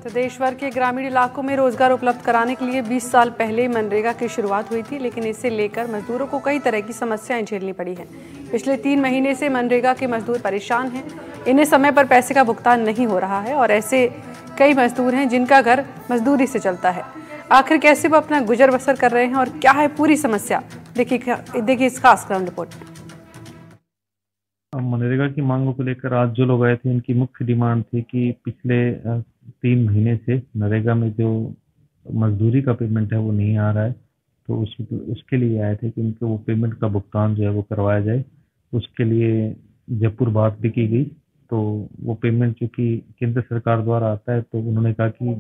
तो देश भर के ग्रामीण इलाकों में रोजगार उपलब्ध कराने के लिए 20 साल पहले मनरेगा की शुरुआत हुई थी, लेकिन इसे लेकर मजदूरों को कई तरह की समस्याएं झेलनी पड़ी हैं। पिछले 3 महीने से मनरेगा के मजदूर परेशान हैं। इन्हें समय पर पैसे का भुगतान नहीं हो रहा है और ऐसे कई मजदूर हैं जिनका घर मजदूरी से चलता है। आखिर कैसे वो अपना गुजर बसर कर रहे हैं और क्या है पूरी समस्या, देखिए इस खास ग्राउंड रिपोर्ट। मनरेगा की मांगों को लेकर आज जो लोग आए थे, इनकी मुख्य डिमांड थी कि पिछले 3 महीने से नरेगा में जो मजदूरी का पेमेंट है वो नहीं आ रहा है, तो उसके लिए आए थे कि उनको वो पेमेंट का भुगतान जो है वो करवाया जाए। उसके लिए जयपुर बात भी की गई, तो वो पेमेंट चूँकि केंद्र सरकार द्वारा आता है, तो उन्होंने कहा कि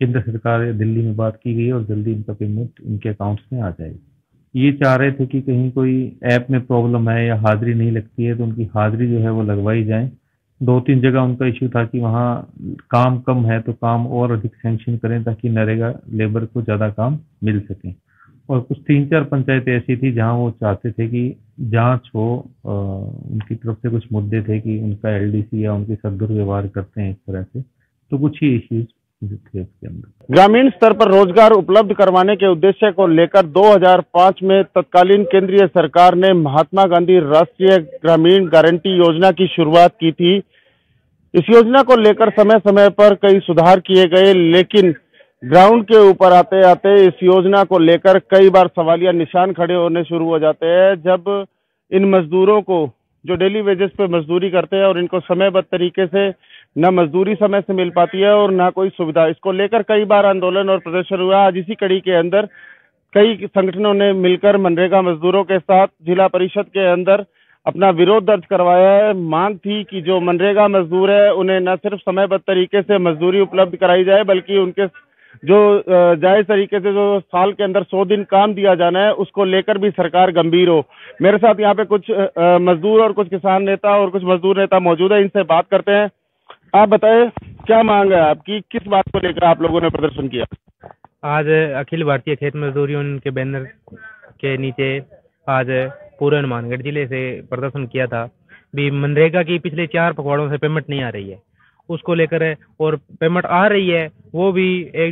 केंद्र सरकार या दिल्ली में बात की गई और जल्दी इनका पेमेंट इनके अकाउंट्स में आ जाएगी। ये चाह रहे थे कि कहीं कोई ऐप में प्रॉब्लम है या हाजिरी नहीं लगती है तो उनकी हाजिरी जो है वो लगवाई जाए। 2-3 जगह उनका इश्यू था कि वहाँ काम कम है तो काम और अधिक सैंक्शन करें ताकि नरेगा लेबर को ज़्यादा काम मिल सके। और कुछ 3-4 पंचायतें ऐसी थी जहाँ वो चाहते थे कि जांच हो, उनकी तरफ से कुछ मुद्दे थे कि उनका एलडीसी या उनके साथ दुर्व्यवहार करते हैं इस तरह से, तो कुछ ही इश्यूज थे उसके अंदर। ग्रामीण स्तर पर रोजगार उपलब्ध करवाने के उद्देश्य को लेकर 2005 में तत्कालीन केंद्रीय सरकार ने महात्मा गांधी राष्ट्रीय ग्रामीण गारंटी योजना की शुरुआत की थी। इस योजना को लेकर समय समय पर कई सुधार किए गए, लेकिन ग्राउंड के ऊपर आते आते इस योजना को लेकर कई बार सवालिया निशान खड़े होने शुरू हो जाते हैं। जब इन मजदूरों को जो डेली वेजेस पे मजदूरी करते हैं और इनको समयबद्ध तरीके से न मजदूरी समय से मिल पाती है और ना कोई सुविधा, इसको लेकर कई बार आंदोलन और प्रदर्शन हुआ। आज इसी कड़ी के अंदर कई संगठनों ने मिलकर मनरेगा मजदूरों के साथ जिला परिषद के अंदर अपना विरोध दर्ज करवाया है। मांग थी कि जो मनरेगा मजदूर है उन्हें न सिर्फ समयबद्ध तरीके से मजदूरी उपलब्ध कराई जाए, बल्कि उनके जो जायज तरीके से जो साल के अंदर 100 दिन काम दिया जाना है उसको लेकर भी सरकार गंभीर हो। मेरे साथ यहाँ पे कुछ मजदूर और कुछ किसान नेता और कुछ मजदूर नेता मौजूद है, इनसे बात करते हैं। आप बताएं क्या मांग है आपकी, किस बात को लेकर आप लोगों ने प्रदर्शन किया? आज अखिल भारतीय खेत मजदूर यूनियन के बैनर के नीचे आज पूरे हनुमानगढ़ जिले से प्रदर्शन किया था। भी मनरेगा की पिछले 4 पखवाड़ों से पेमेंट नहीं आ रही है, उसको लेकर है, और पेमेंट आ रही है वो भी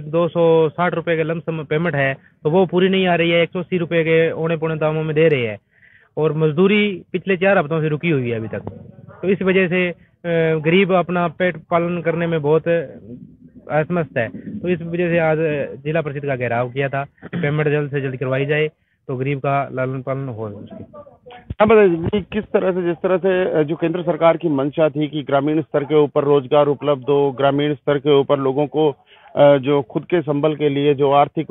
260 रुपए के लमसम पेमेंट है, तो वो पूरी नहीं आ रही है। 180 रुपए के औने पौने दामों में दे रहे हैं और मजदूरी पिछले 4 हफ्तों से रुकी हुई है अभी तक। तो इस वजह से गरीब अपना पेट पालन करने में बहुत असमर्थ है। तो इस वजह से आज जिला परिषद का घेराव किया था कि पेमेंट जल्द से जल्द करवाई जाए तो गरीब का लालन पालन हो। हाँ बताइए, किस तरह से, जिस तरह से जो केंद्र सरकार की मंशा थी कि ग्रामीण स्तर के ऊपर रोजगार उपलब्ध हो, ग्रामीण स्तर के ऊपर लोगों को जो खुद के संबल के लिए जो आर्थिक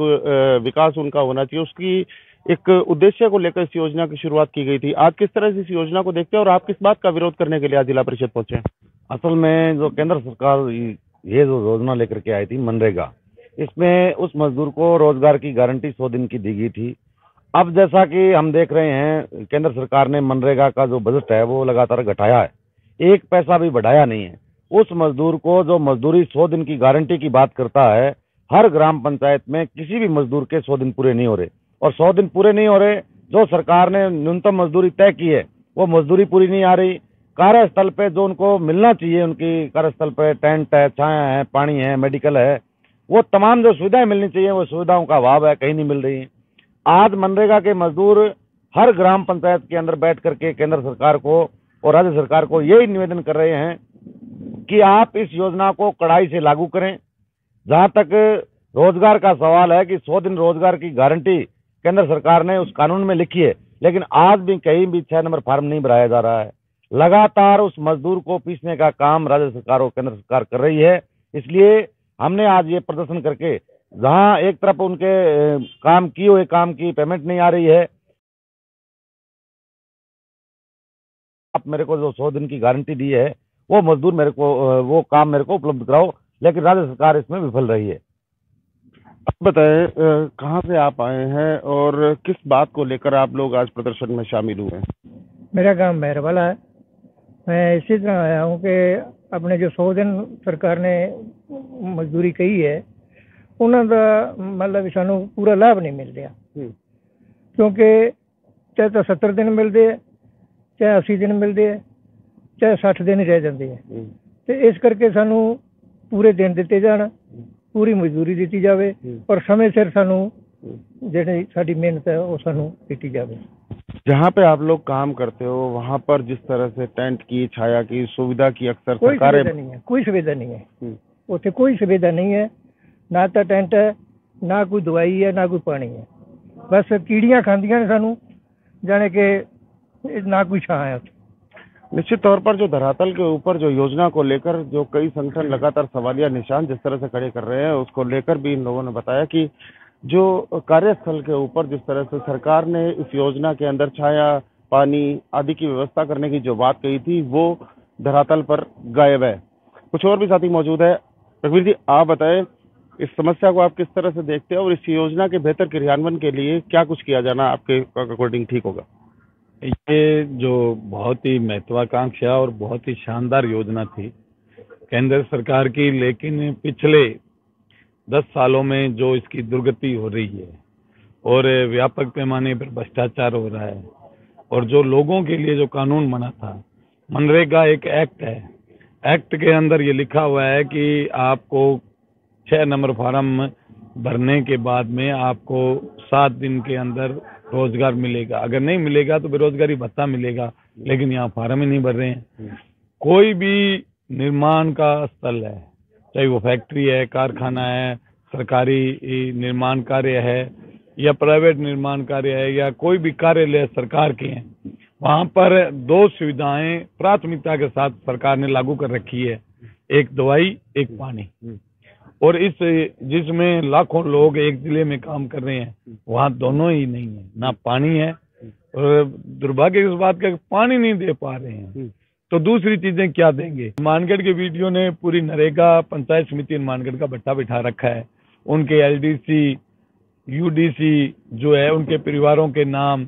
विकास उनका होना चाहिए, उसकी एक उद्देश्य को लेकर इस योजना की शुरुआत की गई थी। आज किस तरह से इस योजना को देखते हैं और आप किस बात का विरोध करने के लिए आज जिला परिषद पहुंचे? असल में जो केंद्र सरकार ये जो योजना लेकर के आई थी मनरेगा, इसमें उस मजदूर को रोजगार की गारंटी 100 दिन की दी गई थी। अब जैसा कि हम देख रहे हैं, केंद्र सरकार ने मनरेगा का जो बजट है वो लगातार घटाया है, 1 पैसा भी बढ़ाया नहीं है। उस मजदूर को जो मजदूरी 100 दिन की गारंटी की बात करता है, हर ग्राम पंचायत में किसी भी मजदूर के 100 दिन पूरे नहीं हो रहे, और 100 दिन पूरे नहीं हो रहे, जो सरकार ने न्यूनतम मजदूरी तय की है वो मजदूरी पूरी नहीं आ रही। कार्यस्थल पे जो उनको मिलना चाहिए, उनकी कार्यस्थल पे टेंट है, छाया है, पानी है, मेडिकल है, वो तमाम जो सुविधाएं मिलनी चाहिए वो सुविधाओं का अभाव है, कहीं नहीं मिल रही है। आज मनरेगा के मजदूर हर ग्राम पंचायत के अंदर बैठ करके केंद्र सरकार को और राज्य सरकार को यही निवेदन कर रहे हैं कि आप इस योजना को कड़ाई से लागू करें। जहां तक रोजगार का सवाल है कि 100 दिन रोजगार की गारंटी केंद्र सरकार ने उस कानून में लिखी है, लेकिन आज भी कहीं भी 6 नंबर फार्म नहीं भराया जा रहा है। लगातार उस मजदूर को पीसने का काम राज्य सरकार और केंद्र सरकार कर रही है। इसलिए हमने आज ये प्रदर्शन करके, जहां एक तरफ उनके काम किए हुए काम की पेमेंट नहीं आ रही है, आप मेरे को जो 100 दिन की गारंटी दी है वो मजदूर मेरे को वो काम मेरे को उपलब्ध कराओ, लेकिन राज्य सरकार इसमें विफल रही है। आप बताएं कहाँ से आप आए हैं और किस बात को लेकर आप लोग आज प्रदर्शन में शामिल हुए? मेरा गांव मेहरवाला है। मैं इसी तरह आया हूँ कि अपने जो 100 दिन सरकार ने मजदूरी कही है उन्होंने मतलब सानू पूरा लाभ नहीं मिल रहा, क्योंकि चाहे तो 70 दिन मिलते हैं, चाहे 80 दिन मिलते हैं, चाहे 60 दिन ही रह जाते हैं। तो इस करके सानू पूरे दिन दिते जाण, पूरी मजदूरी दी जाए और समय सिर सानू जिहड़ी साडी मेहनत है वो सानू दी जाए। जहाँ पे आप लोग काम करते हो वहाँ पर जिस तरह से टेंट की, छाया की सुविधा की अक्सर कोई सरकारें सुविधा नहीं है, कोई सुविधा नहीं है, उत्थे कोई सुविधा नहीं है, ना तो टेंट है, ना कोई दवाई है, ना कोई पानी है, बस कीड़ियां खांदियां ने सानू, जाने के ना कोई छां है। निश्चित तौर पर जो धरातल के ऊपर जो योजना को लेकर जो कई संगठन लगातार सवालिया निशान जिस तरह से खड़े कर रहे हैं, उसको लेकर भी इन लोगों ने बताया कि जो कार्यस्थल के ऊपर जिस तरह से सरकार ने इस योजना के अंदर छाया, पानी आदि की व्यवस्था करने की जो बात कही थी वो धरातल पर गायब है। कुछ और भी साथी मौजूद है। रघुवीर जी, आप बताएं इस समस्या को आप किस तरह से देखते हैं और इस योजना के बेहतर क्रियान्वयन के लिए क्या कुछ किया जाना आपके अकॉर्डिंग ठीक होगा? ये जो बहुत ही महत्वाकांक्षा और बहुत ही शानदार योजना थी केंद्र सरकार की, लेकिन पिछले 10 सालों में जो इसकी दुर्गति हो रही है और व्यापक पैमाने पर भ्रष्टाचार हो रहा है, और जो लोगों के लिए जो कानून बना था, मनरेगा एक एक्ट है, एक्ट के अंदर ये लिखा हुआ है कि आपको 6 नंबर फार्म भरने के बाद में आपको 7 दिन के अंदर रोजगार मिलेगा, अगर नहीं मिलेगा तो बेरोजगारी भत्ता मिलेगा, लेकिन यहाँ फार्म ही नहीं भर रहे हैं। कोई भी निर्माण का स्थल है, चाहे वो फैक्ट्री है, कारखाना है, सरकारी निर्माण कार्य है या प्राइवेट निर्माण कार्य है या कोई भी कार्यालय सरकार के हैं, वहां पर 2 सुविधाएं प्राथमिकता के साथ सरकार ने लागू कर रखी है, एक दवाई, एक पानी। और इस जिसमें लाखों लोग एक जिले में काम कर रहे हैं, वहाँ दोनों ही नहीं है, ना पानी है और दुर्भाग्य इस बात का पानी नहीं दे पा रहे हैं, तो दूसरी चीजें क्या देंगे। मानगढ़ के वीडियो ने पूरी नरेगा पंचायत समिति मानगढ़ का भट्टा बिठा रखा है, उनके एलडीसी, यूडीसी जो है उनके परिवारों के नाम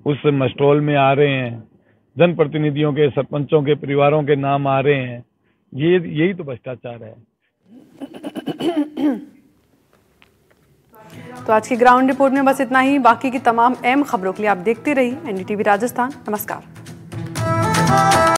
उस मस्टोल में आ रहे हैं, जनप्रतिनिधियों के, सरपंचों के परिवारों के नाम आ रहे हैं। यही तो भ्रष्टाचार है। तो आज की ग्राउंड रिपोर्ट में बस इतना ही। बाकी की तमाम अहम खबरों के लिए आप देखते रहिए एनडीटीवी राजस्थान। नमस्कार।